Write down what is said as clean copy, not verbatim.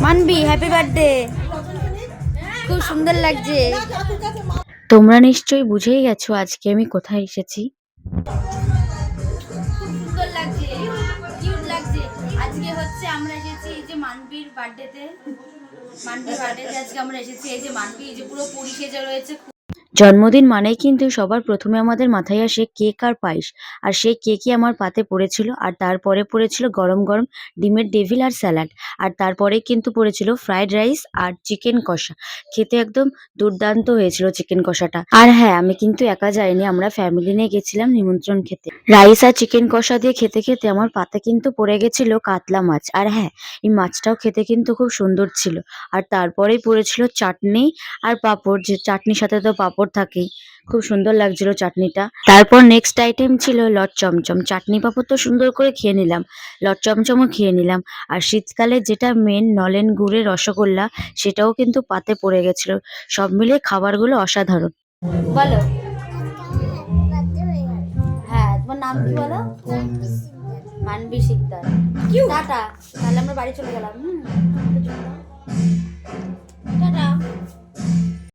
মানবি happy birthday, খুব সুন্দর লাগছে। তোমরা নিশ্চয়ই বুঝেই গেছো আজকে আমি কোথায় এসেছি। খুব সুন্দর লাগছে, কিউট লাগছে। আজকে হচ্ছে আমরা এসেছি এই যে মানবির বার্থডেতে, মানবির বার্থডেতে আজকে আমরা এসেছি। এই যে মানবি এই যে পুরো পরি সেজে রয়েছে। জন্মদিন মানেই কিন্তু সবার প্রথমে আমাদের মাথায় আসে কেক আর পায়েস। আর সেই কেকই আমার পাতে পড়েছিল, আর তারপরে পড়েছিল গরম গরম ডিমের ডেভিল আর স্যালাড। আর তারপরে কিন্তু পড়েছিল ফ্রাইড রাইস আর চিকেন কষা। খেতে একদম দুর্দান্ত হয়েছিল চিকেন কষাটা। আর হ্যাঁ, আমি কিন্তু একা যাইনি, আমরা ফ্যামিলি নিয়ে গেছিলাম নিমন্ত্রণ খেতে। রাইস আর চিকেন কষা দিয়ে খেতে খেতে আমার পাতে কিন্তু পড়ে গেছিল কাতলা মাছ। আর হ্যাঁ, এই মাছটাও খেতে কিন্তু খুব সুন্দর ছিল। আর তারপরেই পড়েছিল চাটনি আর পাঁপড়, যে চাটনির সাথে তো পাঁপড় থাকেই। খুব সুন্দর লাগছিল চাটনিটা। তারপর নেক্সট আইটেম ছিল লট চমচম। চাটনি পাঁপড় তো সুন্দর করে খেয়ে নিলাম, লট চমচমও খেয়ে নিলাম। আর শীতকালে যেটা মেন নলেন গুড়ের রসগোল্লা, সেটাও কিন্তু পাতে পড়ে গেছিল। সব মিলিয়ে খাবারগুলো অসাধারণ। বলো, হ্যাঁ তোমার নাম কি বলো? মানবি শিকদার। টাটা, তাহলে আমরা বাড়ি চলে গেলাম।